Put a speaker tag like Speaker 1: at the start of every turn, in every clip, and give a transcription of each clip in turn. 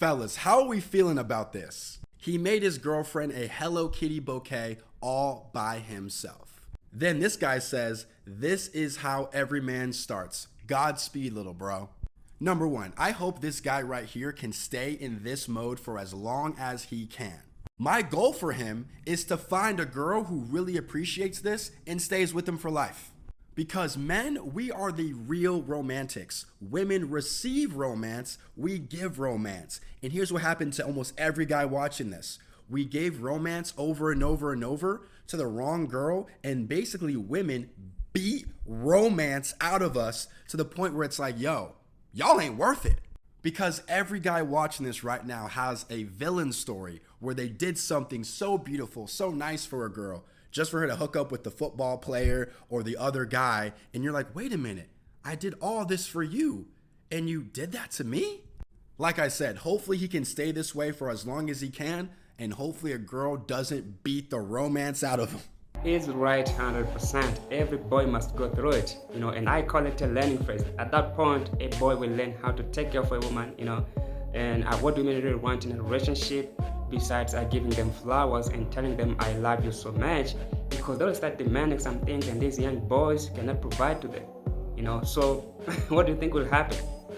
Speaker 1: Fellas, how are we feeling about this? He made his girlfriend a Hello Kitty bouquet all by himself. Then this guy says, this is how every man starts. Godspeed, little bro. Number one, I hope this guy right here can stay in this mode for as long as he can. My goal for him is to find a girl who really appreciates this and stays with him for life. Because men, we are the real romantics. Women receive romance, we give romance. And here's what happened to almost every guy watching this. We gave romance over and over and over to the wrong girl, and basically women beat romance out of us to the point where it's like, yo, y'all ain't worth it. Because every guy watching this right now has a villain story where they did something so beautiful, so nice for a girl, just for her to hook up with the football player or the other guy. And you're like, wait a minute, I did all this for you and you did that to me? Like I said, hopefully he can stay this way for as long as he can, and hopefully a girl doesn't beat the romance out of him.
Speaker 2: He's right 100%. Every boy must go through it, and I call it a learning phase. At that point, a boy will learn how to take care of a woman, and what women really want in a relationship, besides giving them flowers and telling them I love you so much, because they'll start demanding some things and these young boys cannot provide to them, So what do you think will happen?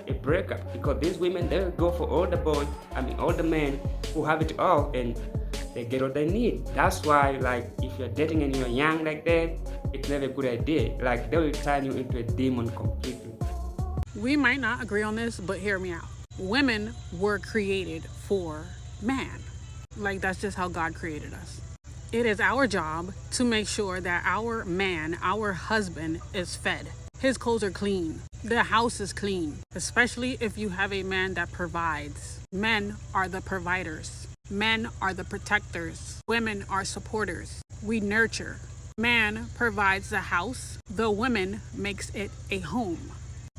Speaker 2: A breakup, because these women, they'll go for all the men who have it all and they get what they need. That's why, if you're dating and you're young like that, it's never a good idea. They will turn you into a demon completely.
Speaker 3: We might not agree on this, but hear me out. Women were created for man. That's just how God created us. It is our job to make sure that our man, our husband, is fed. His clothes are clean. The house is clean, especially if you have a man that provides. Men are the providers. Men are the protectors. Women are supporters. We nurture. Man provides the house. The woman makes it a home.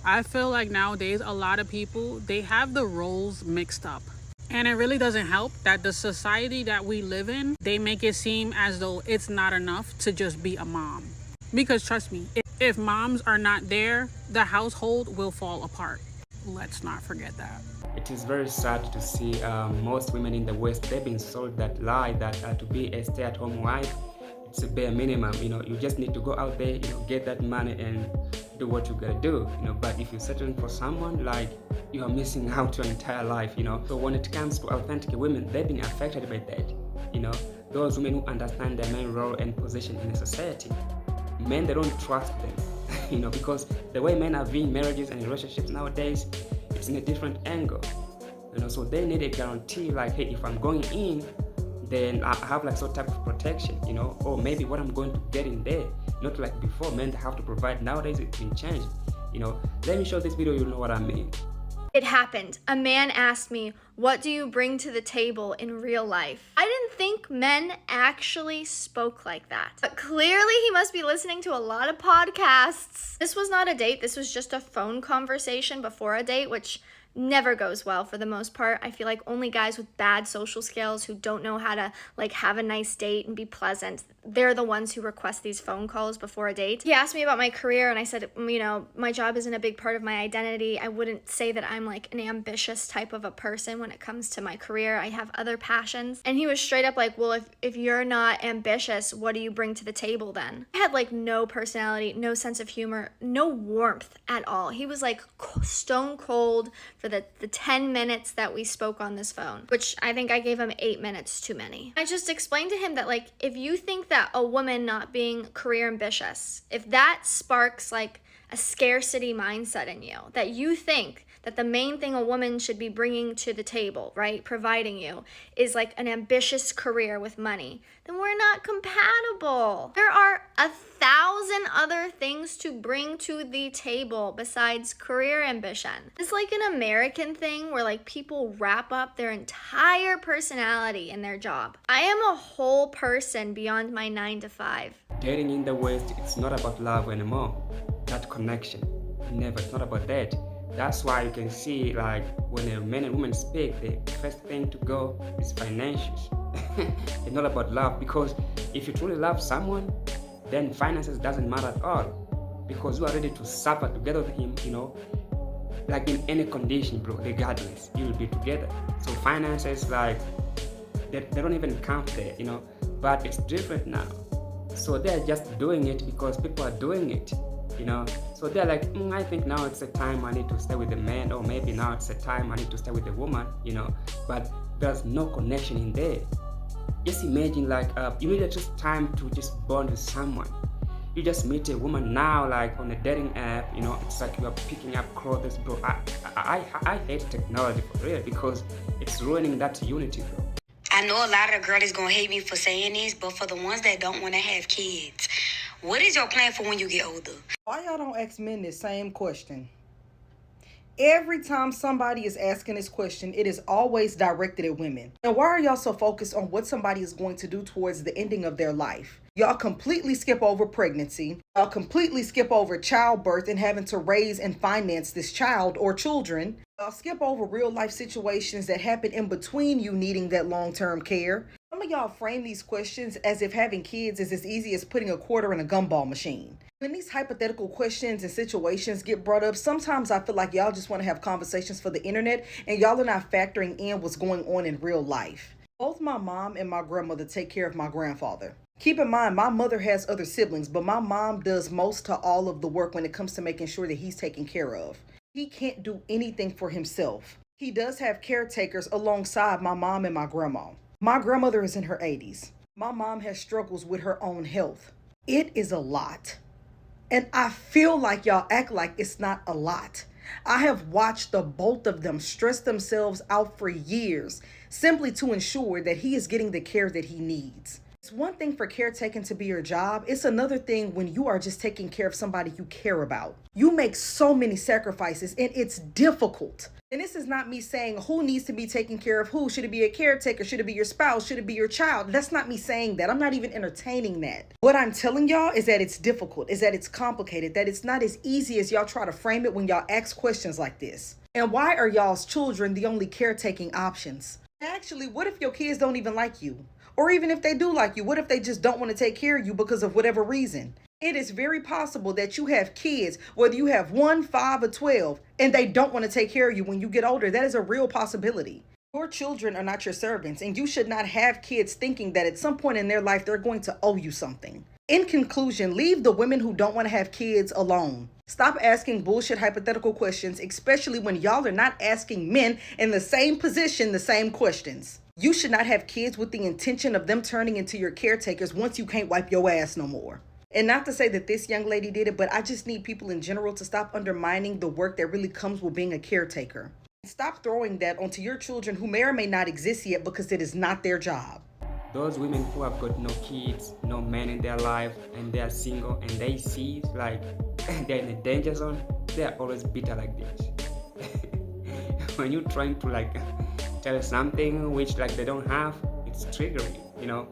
Speaker 3: I feel like nowadays a lot of people, they have the roles mixed up. And it really doesn't help that the society that we live in, they make it seem as though it's not enough to just be a mom. Because trust me, if moms are not there, the household will fall apart. Let's not forget that.
Speaker 2: It is very sad to see most women in the West, they've been sold that lie that to be a stay-at-home wife, it's a bare minimum. You just need to go out there, get that money and do what you gotta do. But if you're settling for someone, you are missing out your entire life. So when it comes to authentic women, they've been affected by that. Those women who understand their main role and position in a society. Men, they don't trust them, because the way men are viewing marriages and relationships nowadays, it's in a different angle, so they need a guarantee hey, if I'm going in, then I have some type of protection, or maybe what I'm going to get in there, not like before. Men have to provide. Nowadays it's been changed. Let me show this video, you'll know what I mean.
Speaker 4: It happened. A man asked me, what do you bring to the table in real life? I didn't think men actually spoke like that. But clearly he must be listening to a lot of podcasts. This was not a date. This was just a phone conversation before a date, which never goes well for the most part. I feel like only guys with bad social skills who don't know how to have a nice date and be pleasant, they're the ones who request these phone calls before a date. He asked me about my career and I said, my job isn't a big part of my identity. I wouldn't say that I'm an ambitious type of a person when it comes to my career. I have other passions. And he was straight up well, if you're not ambitious, what do you bring to the table then? I had no personality, no sense of humor, no warmth at all. He was stone cold for the 10 minutes that we spoke on this phone, which I think I gave him 8 minutes too many. I just explained to him that if you think that a woman not being career ambitious, if that sparks a scarcity mindset in you, that you think that the main thing a woman should be bringing to the table, right, providing you, is an ambitious career with money, then we're not compatible. There are 1,000 other things to bring to the table besides career ambition. It's an American thing where people wrap up their entire personality in their job. I am a whole person beyond my 9 to 5.
Speaker 2: Dating in the West, it's not about love anymore. That connection, never. It's not about that. That's why you can see when a man and woman speak, the first thing to go is financials. It's not about love, because if you truly love someone, then finances doesn't matter at all, because you are ready to suffer together with him, like in any condition, bro, regardless, you will be together. So finances, like, they don't even count there, you know. But it's different now. So they're just doing it because people are doing it, you know. So they're like, I think now it's a time I need to stay with the man, or maybe now it's a time I need to stay with the woman, you know. But there's no connection in there. Just imagine, like, you need just time to just bond with someone. You just meet a woman now, like on a dating app, you know. It's like you are picking up clothes, bro. I hate technology for real, because it's ruining that unity, bro.
Speaker 5: I know a lot of girls gonna hate me for saying this, but for the ones that don't want to have kids, what is your plan for when you get older?
Speaker 6: Why y'all don't ask men this same question? Every time somebody is asking this question, it is always directed at women. And why are y'all so focused on what somebody is going to do towards the ending of their life? Y'all completely skip over pregnancy. Y'all completely skip over childbirth and having to raise and finance this child or children. Y'all skip over real life situations that happen in between you needing that long-term care. Some of y'all frame these questions as if having kids is as easy as putting a quarter in a gumball machine. When these hypothetical questions and situations get brought up, sometimes I feel like y'all just want to have conversations for the internet and y'all are not factoring in what's going on in real life. Both my mom and my grandmother take care of my grandfather. Keep in mind, my mother has other siblings, but my mom does most to all of the work when it comes to making sure that he's taken care of. He can't do anything for himself. He does have caretakers alongside my mom and my grandma. My grandmother is in her 80s. My mom has struggles with her own health. It is a lot. And I feel like y'all act like it's not a lot. I have watched the both of them stress themselves out for years simply to ensure that he is getting the care that he needs. It's one thing for caretaking to be your job. It's another thing when you are just taking care of somebody you care about. You make so many sacrifices and it's difficult. And this is not me saying who needs to be taken care of who. Should it be a caretaker? Should it be your spouse? Should it be your child? That's not me saying that. I'm not even entertaining that. What I'm telling y'all is that it's difficult, is that it's complicated, that it's not as easy as y'all try to frame it when y'all ask questions like this. And why are y'all's children the only caretaking options? Actually, what if your kids don't even like you? Or even if they do like you, what if they just don't want to take care of you because of whatever reason? It is very possible that you have kids, whether you have 1, 5, or 12, and they don't want to take care of you when you get older. That is a real possibility. Your children are not your servants, and you should not have kids thinking that at some point in their life, they're going to owe you something. In conclusion, leave the women who don't want to have kids alone. Stop asking bullshit hypothetical questions, especially when y'all are not asking men in the same position the same questions. You should not have kids with the intention of them turning into your caretakers once you can't wipe your ass no more. And not to say that this young lady did it, but I just need people in general to stop undermining the work that really comes with being a caretaker. Stop throwing that onto your children who may or may not exist yet because it is not their job.
Speaker 2: Those women who have got no kids, no men in their life, and they are single, and they see like they're in a danger zone, they are always bitter like this. When you're trying to like tell something which like they don't have, it's triggering, you know.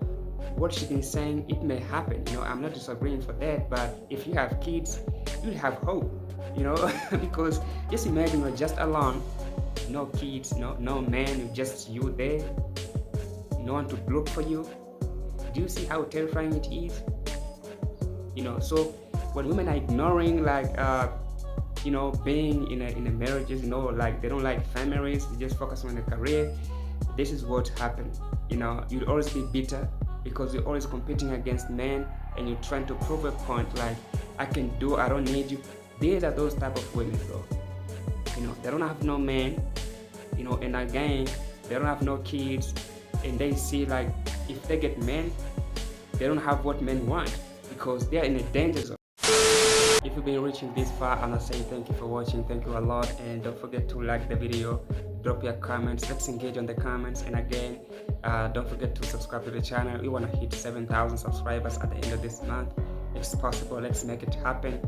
Speaker 2: What she's been saying, it may happen, you know. I'm not disagreeing for that, but if you have kids, you have hope, you know. Because just imagine you're just alone, no kids, no man, just you there, no one to look for you. Do you see how terrifying it is? You know, so when women are ignoring like you know, being in a marriages, you know, like they don't like families, they just focus on the career, this is what happened. You know, you'll always be bitter because you're always competing against men and you're trying to prove a point like, I can do, I don't need you. These are those type of women, bro. You know, they don't have no man, you know, and again, they don't have no kids, and they see like if they get men, they don't have what men want because they're in a danger zone. If you've been reaching this far, I'm not saying thank you for watching, thank you a lot, and don't forget to like the video, drop your comments, let's engage on the comments, and again, don't forget to subscribe to the channel. We want to hit 7,000 subscribers at the end of this month. It's possible, let's make it happen.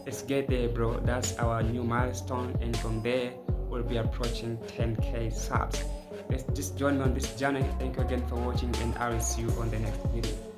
Speaker 2: Let's get there, bro. That's our new milestone, and from there, we'll be approaching 10K subs. Let's just join me on this journey. Thank you again for watching, and I will see you on the next video.